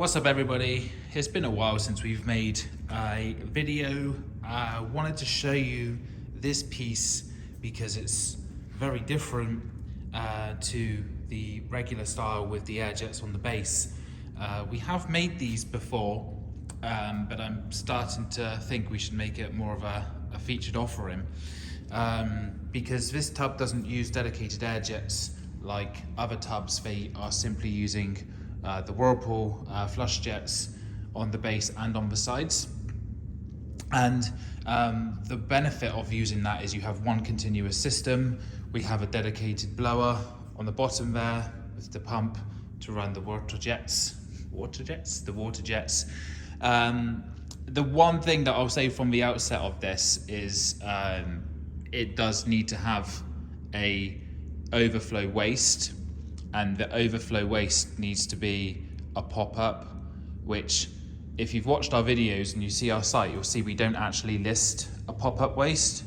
What's up everybody? It's been a while since we've made a video. I wanted to show you this piece because it's very different to the regular style with the air jets on the base. We have made these before, but I'm starting to think we should make it more of a featured offering because this tub doesn't use dedicated air jets like other tubs. They are simply using the Whirlpool flush jets on the base and on the sides. And the benefit of using that is you have one continuous system. We have a dedicated blower on the bottom there with the pump to run the water jets. The one thing that I'll say from the outset of this is it does need to have a overflow waste, and the overflow waste needs to be a pop-up, which if you've watched our videos and you see our site, you'll see we don't actually list a pop-up waste.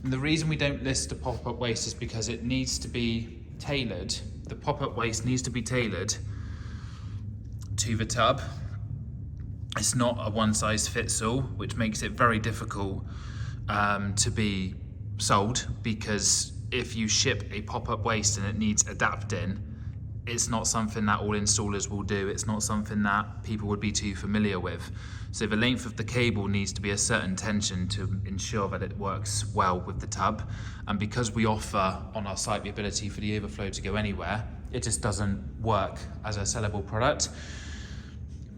And the reason we don't list a pop-up waste is because it needs to be tailored. The pop-up waste needs to be tailored to the tub. It's not a one-size-fits-all, which makes it very difficult to be sold, because if you ship a pop-up waste and it needs adapting, it's not something that all installers will do. It's not something that people would be too familiar with. So the length of the cable needs to be a certain tension to ensure that it works well with the tub. And because we offer on our site the ability for the overflow to go anywhere, it just doesn't work as a sellable product.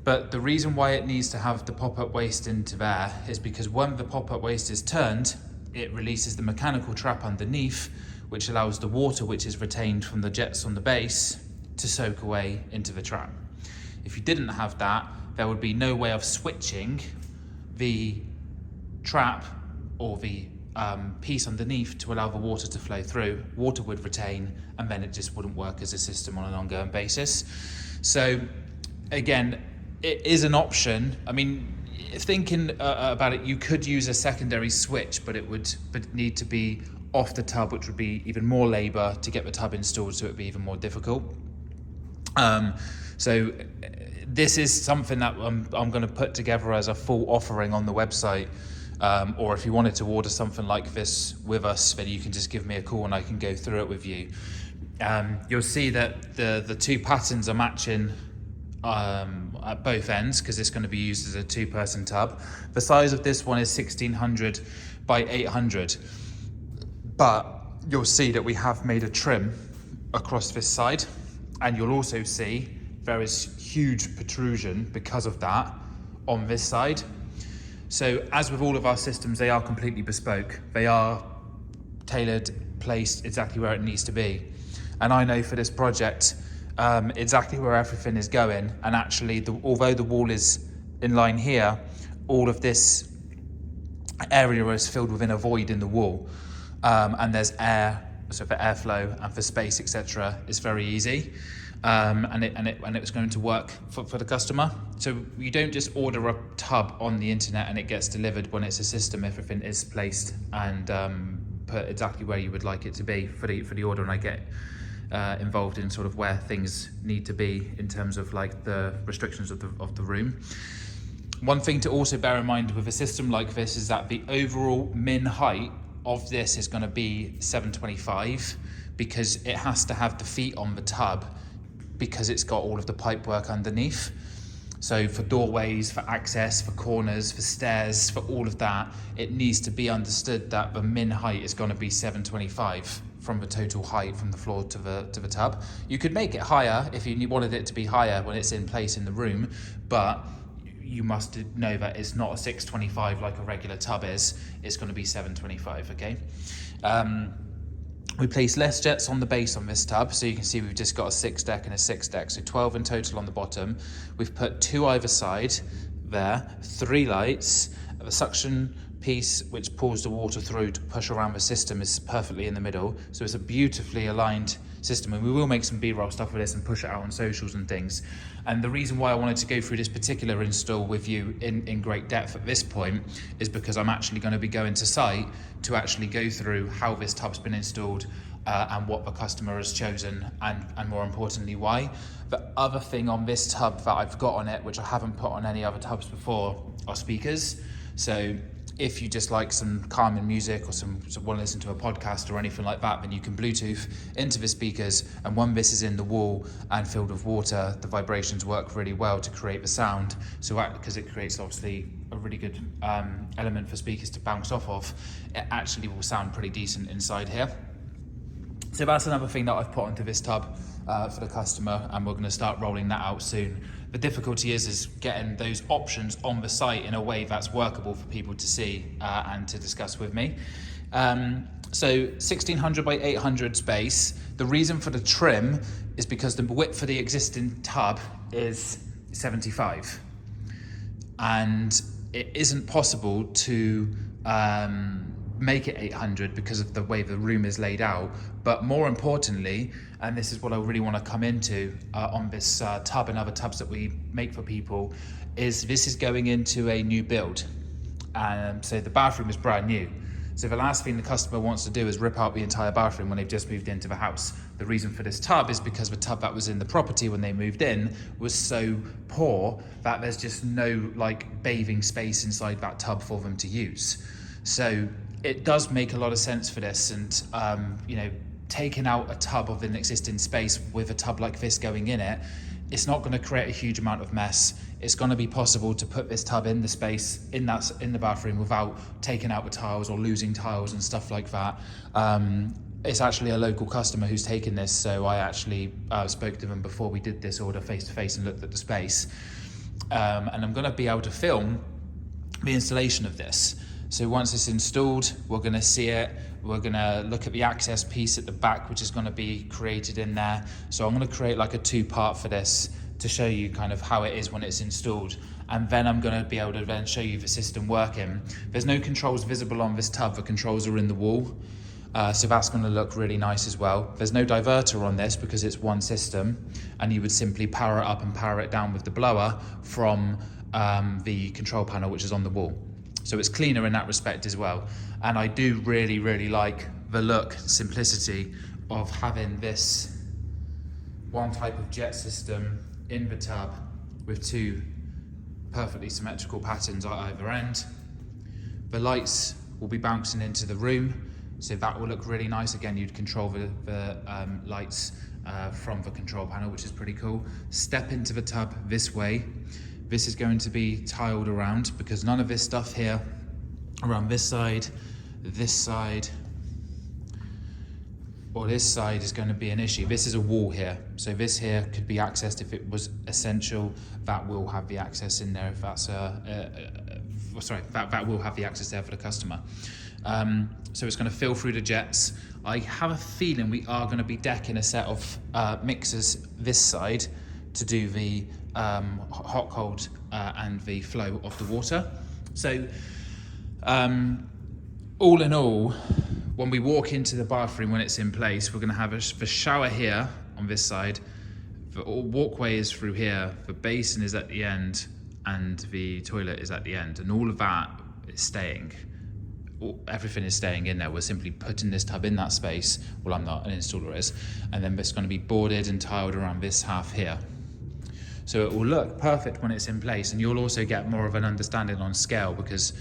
But the reason why it needs to have the pop-up waste into there is because when the pop-up waste is turned, it releases the mechanical trap underneath, which allows the water which is retained from the jets on the base to soak away into the trap. If you didn't have that, there would be no way of switching the trap or the piece underneath to allow the water to flow through. Water would retain, and then it just wouldn't work as a system on an ongoing basis. So again, it is an option. I mean, thinking about it, you could use a secondary switch, but it would need to be off the tub, which would be even more labor to get the tub installed, so it would be even more difficult. So this is something that I'm going to put together as a full offering on the website, or if you wanted to order something like this with us, then you can just give me a call and I can go through it with you. You'll see that the two patterns are matching at both ends, because it's going to be used as a two-person tub. The size of this one is 1600 by 800, but you'll see that we have made a trim across this side, and you'll also see there is huge protrusion because of that on this side. So as with all of our systems, they are completely bespoke. They are tailored, placed exactly where it needs to be. And I know for this project exactly where everything is going, and actually although the wall is in line here, all of this area is filled within a void in the wall, and there's air, so for airflow and for space, etc. it's very easy, and it's going to work for the customer. So you don't just order a tub on the internet and it gets delivered. When it's a system, everything is placed and put exactly where you would like it to be for the order, and I get involved in sort of where things need to be in terms of like the restrictions of the room. One thing to also bear in mind with a system like this is that the overall min height of this is going to be 725, because it has to have the feet on the tub, because it's got all of the pipe work underneath. So for doorways, for access, for corners, for stairs, for all of that, it needs to be understood that the min height is going to be 725 from the total height from the floor to the tub. You could make it higher if you wanted it to be higher when it's in place in the room, but you must know that it's not a 625 like a regular tub is. It's going to be 725, okay? We place less jets on the base on this tub, so you can see we've just got a 6 deck and a 6 deck, so 12 in total on the bottom. We've put 2 either side there, 3 lights. The suction piece which pulls the water through to push around the system is perfectly in the middle, so it's a beautifully aligned system, and we will make some B-roll stuff with this and push it out on socials and things. And the reason why I wanted to go through this particular install with you in great depth at this point is because I'm actually going to be going to site to actually go through how this tub's been installed. and what the customer has chosen, and more importantly, why. The other thing on this tub that I've got on it, which I haven't put on any other tubs before, are speakers. So if you just like some calming music or some want to listen to a podcast or anything like that, then you can Bluetooth into the speakers, and when this is in the wall and filled with water, the vibrations work really well to create the sound. So because it creates obviously a really good element for speakers to bounce off of, it actually will sound pretty decent inside here. So that's another thing that I've put onto this tub for the customer, and we're going to start rolling that out soon. The difficulty is getting those options on the site in a way that's workable for people to see and to discuss with me. So 1600 by 800 space. The reason for the trim is because the width for the existing tub is 75, and it isn't possible to make it 800 because of the way the room is laid out. But more importantly, and this is what I really want to come into on this tub and other tubs that we make for people, is this is going into a new build. So the bathroom is brand new. So the last thing the customer wants to do is rip out the entire bathroom when they've just moved into the house. The reason for this tub is because the tub that was in the property when they moved in was so poor that there's just no like bathing space inside that tub for them to use. So it does make a lot of sense for this, and taking out a tub of an existing space with a tub like this going in it, it's not going to create a huge amount of mess. It's going to be possible to put this tub in the space in the bathroom without taking out the tiles or losing tiles and stuff like that. It's actually a local customer who's taken this, so I actually spoke to them before we did this order face to face and looked at the space. And I'm going to be able to film the installation of this. So once it's installed, we're going to see it. We're going to look at the access piece at the back, which is going to be created in there. So I'm going to create like a 2-part for this to show you kind of how it is when it's installed. And then I'm going to be able to then show you the system working. There's no controls visible on this tub. The controls are in the wall. So that's going to look really nice as well. There's no diverter on this because it's one system, and you would simply power it up and power it down with the blower from the control panel, which is on the wall. So it's cleaner in that respect as well. And I do really, really like the look, simplicity of having this one type of jet system in the tub with 2 perfectly symmetrical patterns at either end. The lights will be bouncing into the room, so that will look really nice. Again, you'd control the lights from the control panel, which is pretty cool. Step into the tub this way. This is going to be tiled around because none of this stuff here around this side, or this side is going to be an issue. This is a wall here, so this here could be accessed if it was essential. That will have the access in there if that's that will have the access there for the customer. So it's going to fill through the jets. I have a feeling we are going to be decking a set of mixers this side to do the hot, cold, and the flow of the water. So all in all, when we walk into the bathroom when it's in place, we're going to have the shower here on this side, the walkway is through here, the basin is at the end, and the toilet is at the end, and all of that is staying. Everything is staying in there. We're simply putting this tub in that space. Well, I'm not, an installer is, and then it's going to be boarded and tiled around this half here. So it will look perfect when it's in place, and you'll also get more of an understanding on scale because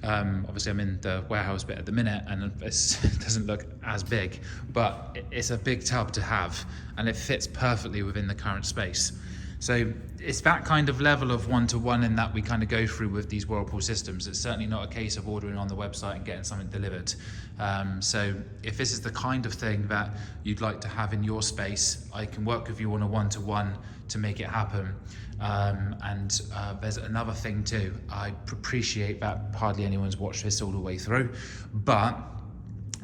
obviously I'm in the warehouse bit at the minute and it doesn't look as big, but it's a big tub to have and it fits perfectly within the current space. So it's that kind of level of one-to-one in that we kind of go through with these Whirlpool systems. It's certainly not a case of ordering on the website and getting something delivered. So if this is the kind of thing that you'd like to have in your space, I can work with you on a one-to-one to make it happen. And there's another thing too. I appreciate that hardly anyone's watched this all the way through, but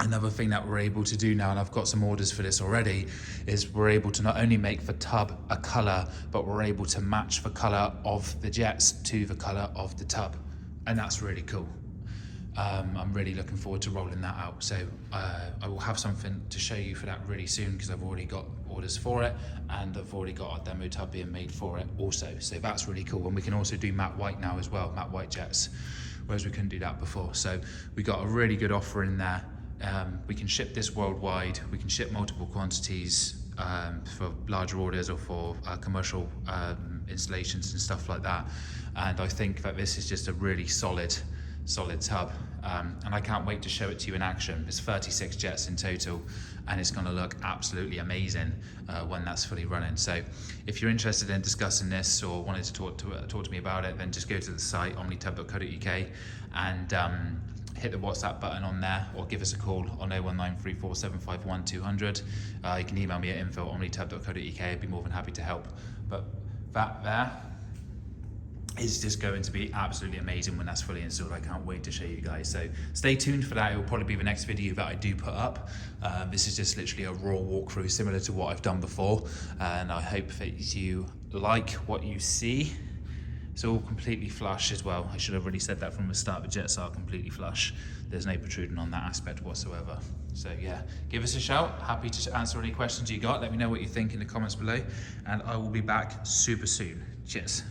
another thing that we're able to do now, and I've got some orders for this already, is we're able to not only make the tub a colour, but we're able to match the colour of the jets to the colour of the tub. And that's really cool. I'm really looking forward to rolling that out. So I will have something to show you for that really soon because I've already got orders for it and I've already got a demo tub being made for it also. So that's really cool. And we can also do matte white now as well, matte white jets, whereas we couldn't do that before. So we got a really good offer in there. we can ship this worldwide. We can ship multiple quantities for larger orders or for commercial installations and stuff like that. And I think that this is just a really solid tub, and I can't wait to show it to you in action. There's 36 jets in total, and it's going to look absolutely amazing when that's fully running. So if you're interested in discussing this or wanted to talk to me about it, then just go to the site omnitub.co.uk and hit the WhatsApp button on there, or give us a call on 01934751200. You can email me at info@omnitub.co.uk. I'd be more than happy to help. But that there is just going to be absolutely amazing when that's fully installed. I can't wait to show you guys. So stay tuned for that. It will probably be the next video that I do put up. This is just literally a raw walkthrough similar to what I've done before. And I hope that you like what you see. It's all completely flush as well. I should have really said that from the start. The jets are completely flush. There's no protruding on that aspect whatsoever. So yeah, give us a shout. Happy to answer any questions you got. Let me know what you think in the comments below. And I will be back super soon. Cheers.